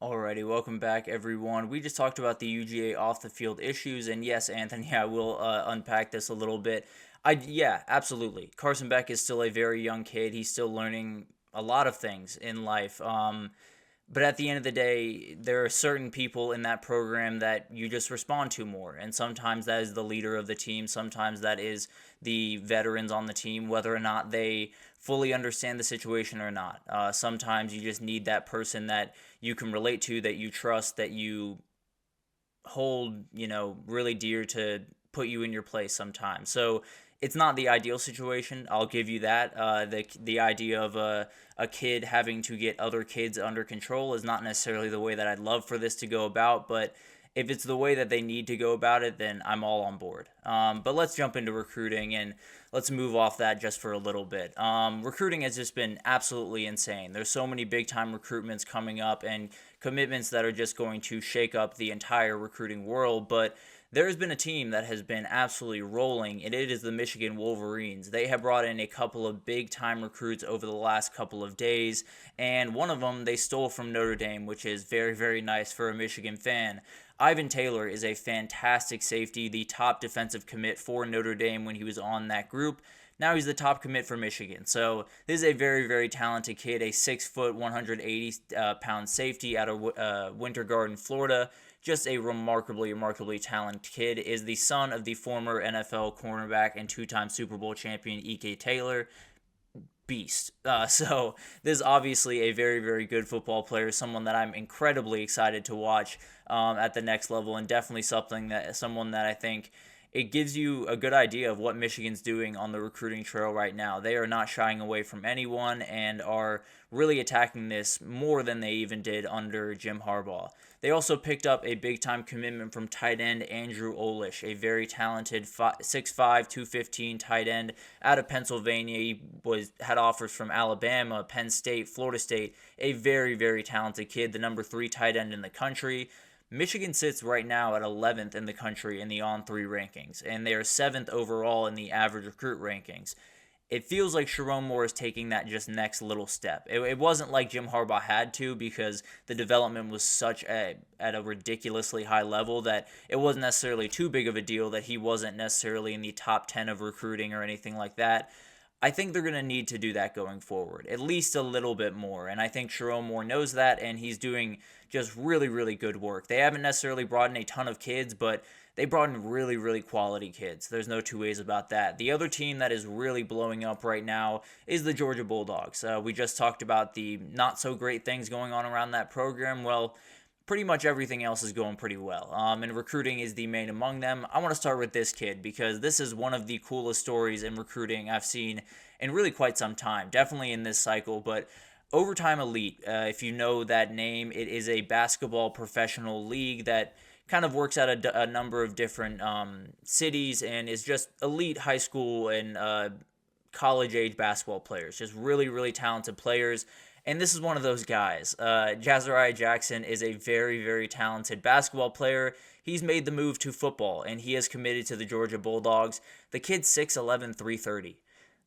Alrighty, welcome back, everyone. We just talked about the UGA off the field issues, and yes, Anthony, I will unpack this a little bit. Yeah, absolutely. Carson Beck is still a very young kid. He's still learning a lot of things in life. But at the end of the day, there are certain people in that program that you just respond to more. And sometimes that is the leader of the team. Sometimes that is the veterans on the team, whether or not they fully understand the situation or not. Sometimes you just need that person that you can relate to, that you trust, that you hold, really dear to put you in your place sometimes. So it's not the ideal situation. I'll give you that. The idea of a kid having to get other kids under control is not necessarily the way that I'd love for this to go about, but if it's the way that they need to go about it, then I'm all on board. But let's jump into recruiting and let's move off that just for a little bit. Recruiting has just been absolutely insane. There's so many big time recruitments coming up and commitments that are just going to shake up the entire recruiting world. But there has been a team that has been absolutely rolling, and it is the Michigan Wolverines. They have brought in a couple of big-time recruits over the last couple of days, and one of them they stole from Notre Dame, which is very, very nice for a Michigan fan. Ivan Taylor is a fantastic safety, the top defensive commit for Notre Dame when he was on that group. Now he's the top commit for Michigan. So this is a very, very talented kid, a 6 foot, 180-pound safety out of Winter Garden, Florida. Just a remarkably talented kid. Is the son of the former NFL cornerback and two-time Super Bowl champion E.K. Taylor. Beast. So this is obviously a very, very good football player, someone that I'm incredibly excited to watch at the next level, and definitely someone that I think it gives you a good idea of what Michigan's doing on the recruiting trail right now. They are not shying away from anyone and are really attacking this more than they even did under Jim Harbaugh. They also picked up a big-time commitment from tight end Andrew Oish, a very talented 6'5", 215 tight end out of Pennsylvania. He had offers from Alabama, Penn State, Florida State. A very, very talented kid, the number 3 tight end in the country. Michigan sits right now at 11th in the country in the On3 rankings, and they are 7th overall in the average recruit rankings. It feels like Sharon Moore is taking that just next little step. It wasn't like Jim Harbaugh had to, because the development was at a ridiculously high level that it wasn't necessarily too big of a deal that he wasn't necessarily in the top 10 of recruiting or anything like that. I think they're going to need to do that going forward, at least a little bit more. And I think Sharon Moore knows that, and he's doing just really, really good work. They haven't necessarily brought in a ton of kids, but they brought in really, really quality kids. There's no two ways about that. The other team that is really blowing up right now is the Georgia Bulldogs. We just talked about the not so great things going on around that program. Well, pretty much everything else is going pretty well. And recruiting is the main among them. I want to start with this kid because this is one of the coolest stories in recruiting I've seen in really quite some time. Definitely in this cycle, but Overtime Elite, if you know that name, it is a basketball professional league that kind of works at a number of different cities and is just elite high school and college age basketball players. Just really, really talented players. And this is one of those guys. Jazariah Jackson is a very, very talented basketball player. He's made the move to football, and he has committed to the Georgia Bulldogs. The kid's 6'11", 330.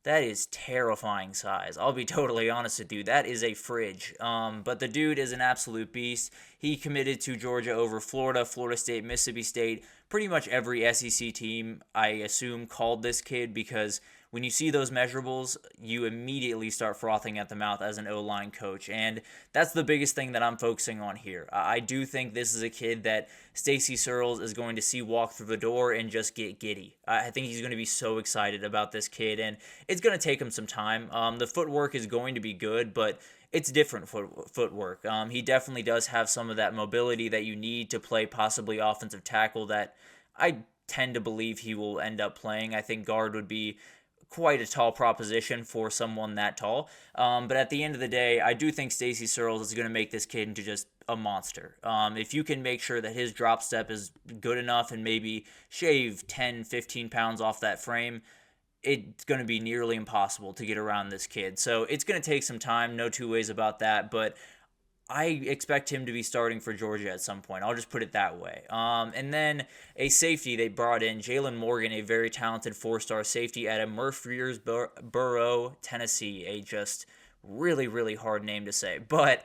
That is terrifying size. I'll be totally honest with you. That is a fridge. But the dude is an absolute beast. He committed to Georgia over Florida, Florida State, Mississippi State. Pretty much every SEC team, I assume, called this kid because when you see those measurables, you immediately start frothing at the mouth as an O-line coach. And that's the biggest thing that I'm focusing on here. I do think this is a kid that Stacy Searles is going to see walk through the door and just get giddy. I think he's going to be so excited about this kid, and it's going to take him some time. The footwork is going to be good, but it's different footwork. He definitely does have some of that mobility that you need to play possibly offensive tackle that I tend to believe he will end up playing. I think guard would be quite a tall proposition for someone that tall. But at the end of the day, I do think Stacy Searles is going to make this kid into just a monster. If you can make sure that his drop step is good enough and maybe shave 10, 15 pounds off that frame, it's going to be nearly impossible to get around this kid. So it's going to take some time, no two ways about that, but I expect him to be starting for Georgia at some point. I'll just put it that way. And then a safety they brought in, Jaylen Morgan, a very talented 4-star safety out of Murfreesboro, Tennessee. A just Really, really hard name to say. But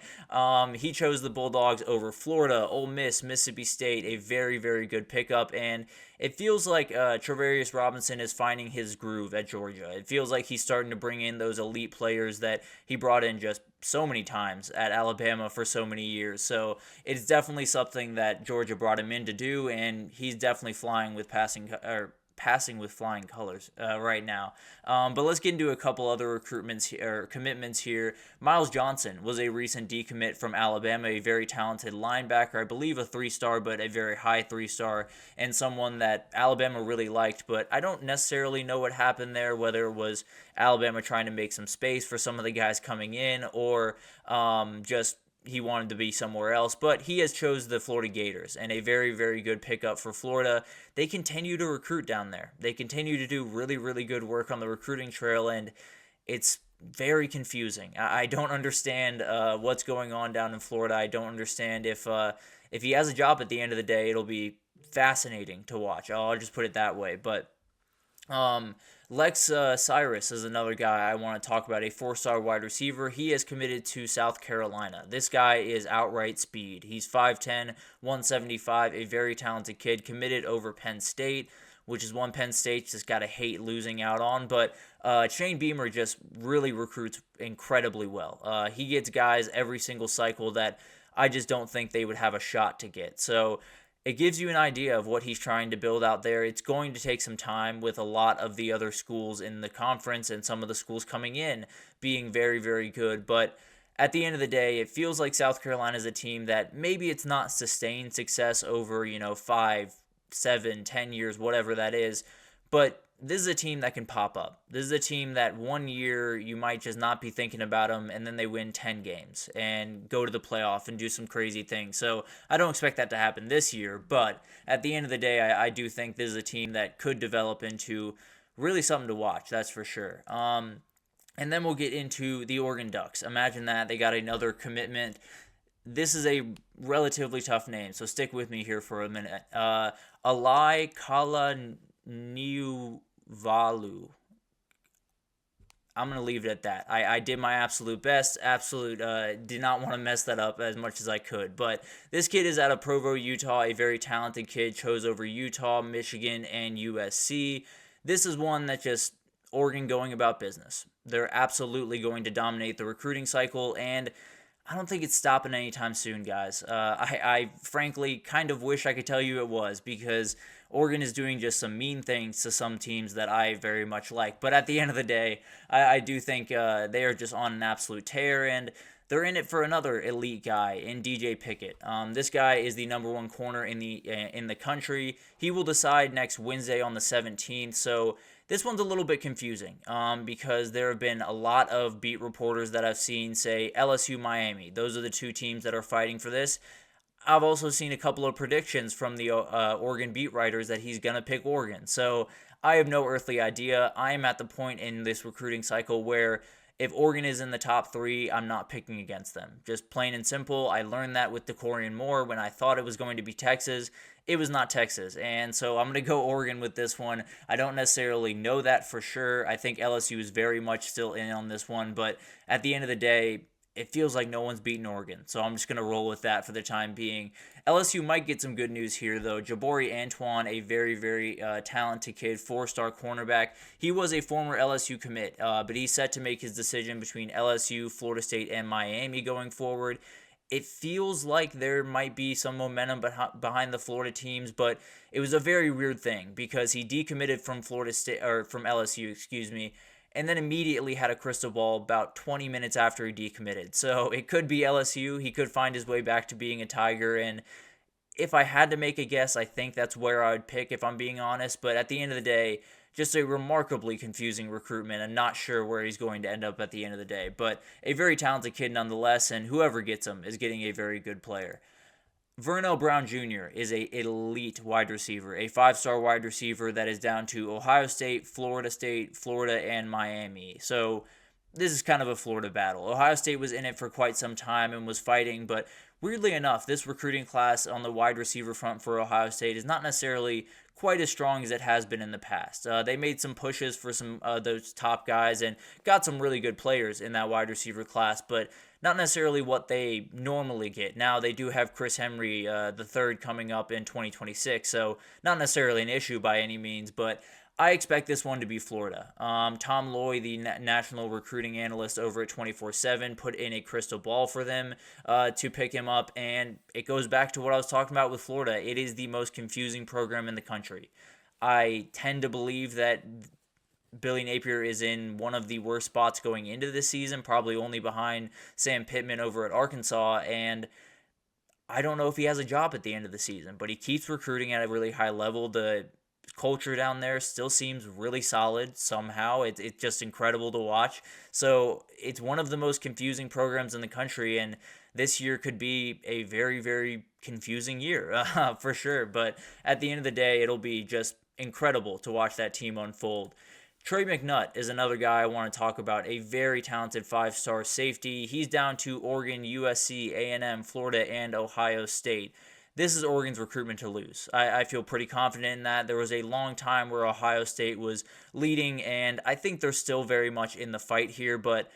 he chose the Bulldogs over Florida, Ole Miss, Mississippi State, a very, very good pickup. And it feels like Travarius Robinson is finding his groove at Georgia. It feels like he's starting to bring in those elite players that he brought in just so many times at Alabama for so many years. So it's definitely something that Georgia brought him in to do, and he's definitely flying with passing with flying colors right now. But let's get into a couple other commitments here. Miles Johnson was a recent decommit from Alabama, a very talented linebacker, I believe a 3-star, but a very high 3-star, and someone that Alabama really liked. But I don't necessarily know what happened there, whether it was Alabama trying to make some space for some of the guys coming in, or just he wanted to be somewhere else, but he has chose the Florida Gators, and a very, very good pickup for Florida. They continue to recruit down there. They continue to do really, really good work on the recruiting trail, and it's very confusing. I don't understand what's going on down in Florida. I don't understand if he has a job at the end of the day. It'll be fascinating to watch. I'll just put it that way. But Lex Cyrus is another guy I want to talk about, a 4-star wide receiver. He has committed to South Carolina. This guy is outright speed. He's 5'10", 175, a very talented kid, committed over Penn State, which is one Penn State just got to hate losing out on. But Shane Beamer just really recruits incredibly well. He gets guys every single cycle that I just don't think they would have a shot to get. So it gives you an idea of what he's trying to build out there. It's going to take some time with a lot of the other schools in the conference and some of the schools coming in being very, very good. But at the end of the day, it feels like South Carolina is a team that maybe it's not sustained success over, 5, 7, 10 years, whatever that is. But this is a team that can pop up. This is a team that one year you might just not be thinking about them, and then they win 10 games and go to the playoff and do some crazy things. So I don't expect that to happen this year, but at the end of the day, I do think this is a team that could develop into really something to watch, that's for sure. And then we'll get into the Oregon Ducks. Imagine that. They got another commitment. This is a relatively tough name, so stick with me here for a minute. Alai Kalavalu. I'm going to leave it at that. I did my absolute best. Did not want to mess that up as much as I could. But this kid is out of Provo, Utah, a very talented kid, chose over Utah, Michigan, and USC. This is one that just Oregon going about business. They're absolutely going to dominate the recruiting cycle, and I don't think it's stopping anytime soon, guys. I frankly kind of wish I could tell you it was, because Oregon is doing just some mean things to some teams that I very much like. But at the end of the day, I do think they are just on an absolute tear, and they're in it for another elite guy in DJ Pickett. This guy is the number one corner in the country. He will decide next Wednesday on the 17th, so this one's a little bit confusing because there have been a lot of beat reporters that I've seen say LSU, Miami. Those are the two teams that are fighting for this. I've also seen a couple of predictions from the Oregon beat writers that he's going to pick Oregon. So I have no earthly idea. I am at the point in this recruiting cycle where if Oregon is in the top 3, I'm not picking against them. Just plain and simple. I learned that with DeCorian Moore when I thought it was going to be Texas. It was not Texas. And so I'm going to go Oregon with this one. I don't necessarily know that for sure. I think LSU is very much still in on this one. But at the end of the day, it feels like no one's beaten Oregon. So I'm just going to roll with that for the time being. LSU might get some good news here, though. Jabori Antoine, a very, very talented kid, 4-star cornerback. He was a former LSU commit, but he's set to make his decision between LSU, Florida State, and Miami going forward. It feels like there might be some momentum behind the Florida teams, but it was a very weird thing because he decommitted from Florida State, or from LSU, excuse me, and then immediately had a crystal ball about 20 minutes after he decommitted. So it could be LSU. He could find his way back to being a Tiger, and if I had to make a guess, I think that's where I would pick, if I'm being honest. But at the end of the day, just a remarkably confusing recruitment. I'm not sure where he's going to end up at the end of the day, but a very talented kid nonetheless, and whoever gets him is getting a very good player. Vernon Brown Jr. is an elite wide receiver, a 5-star wide receiver that is down to Ohio State, Florida, and Miami. So this is kind of a Florida battle. Ohio State was in it for quite some time and was fighting, but weirdly enough, this recruiting class on the wide receiver front for Ohio State is not necessarily quite as strong as it has been in the past. They made some pushes for some those top guys and got some really good players in that wide receiver class, but not necessarily what they normally get. Now, they do have Chris Henry the third coming up in 2026, so not necessarily an issue by any means, but I expect this one to be Florida. Tom Loy, the national recruiting analyst over at 24/7, put in a crystal ball for them to pick him up, and it goes back to what I was talking about with Florida. It is the most confusing program in the country. I tend to believe that Billy Napier is in one of the worst spots going into this season, probably only behind Sam Pittman over at Arkansas, and I don't know if he has a job at the end of the season, but he keeps recruiting at a really high level. The culture down there still seems really solid somehow. It's just incredible to watch. So it's one of the most confusing programs in the country, and this year could be a very, very confusing year for sure. But at the end of the day, it'll be just incredible to watch that team unfold. Trey McNutt is another guy I want to talk about, a very talented five-star safety. He's down to Oregon, USC, A&M, Florida, and Ohio State. This is Oregon's recruitment to lose. I feel pretty confident in that. There was a long time where Ohio State was leading, and I think they're still very much in the fight here, but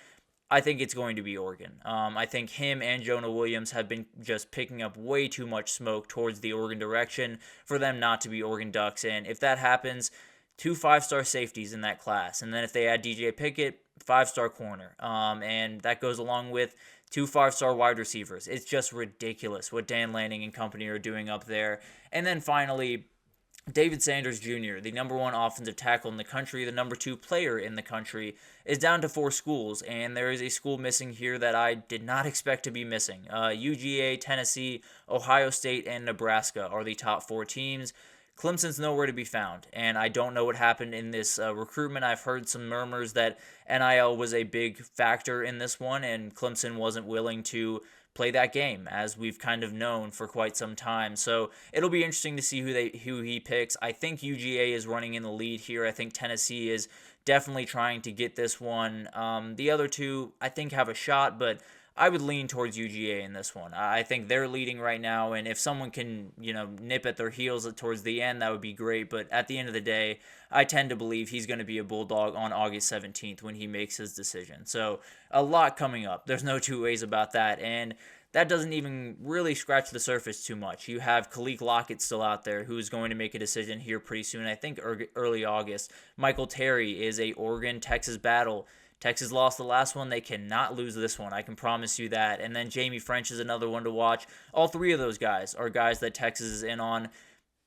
I think it's going to be Oregon. I think him and Jonah Williams have been just picking up way too much smoke towards the Oregon direction for them not to be Oregon Ducks, and if that happens, 2 5-star safeties in that class. And then if they add DJ Pickett, 5-star corner. And that goes along with 2 5-star wide receivers. It's just ridiculous what Dan Lanning and company are doing up there. And then finally, David Sanders Jr., the number 1 offensive tackle in the country, the number 2 player in the country, is down to 4 schools. And there is a school missing here that I did not expect to be missing. UGA, Tennessee, Ohio State, and Nebraska are the top 4 teams. Clemson's nowhere to be found, and I don't know what happened in this recruitment. I've heard some murmurs that NIL was a big factor in this one, and Clemson wasn't willing to play that game, as we've kind of known for quite some time. So it'll be interesting to see who he picks. I think UGA is running in the lead here. I think Tennessee is definitely trying to get this one. The other two, I think, have a shot, but I would lean towards UGA in this one. I think they're leading right now, and if someone can, nip at their heels towards the end, that would be great. But at the end of the day, I tend to believe he's going to be a Bulldog on August 17th when he makes his decision. So a lot coming up. There's no two ways about that, and that doesn't even really scratch the surface too much. You have Khalil Lockett still out there, who's going to make a decision here pretty soon. I think early August. Michael Terry is a Oregon-Texas battle. Texas lost the last one. They cannot lose this one. I can promise you that. And then Jamie French is another one to watch. All 3 of those guys are guys that Texas is in on.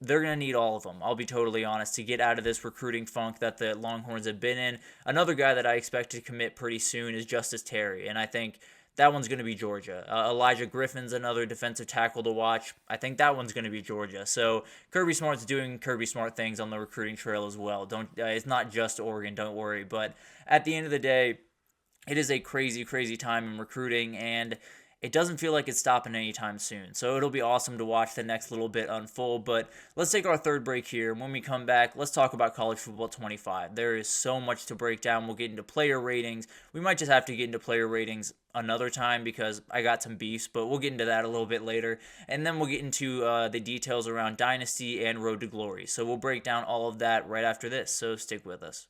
They're going to need all of them, I'll be totally honest, to get out of this recruiting funk that the Longhorns have been in. Another guy that I expect to commit pretty soon is Justice Terry, and I think that one's going to be Georgia. Elijah Griffin's another defensive tackle to watch. I think that one's going to be Georgia. So Kirby Smart's doing Kirby Smart things on the recruiting trail as well. It's not just Oregon, don't worry. But at the end of the day, it is a crazy, crazy time in recruiting, and it doesn't feel like it's stopping anytime soon. So it'll be awesome to watch the next little bit unfold. But let's take our third break here. When we come back, let's talk about College Football 25. There is so much to break down. We'll get into player ratings. We might just have to get into player ratings another time because I got some beefs, but we'll get into that a little bit later. And then we'll get into the details around Dynasty and Road to Glory. So we'll break down all of that right after this. So stick with us.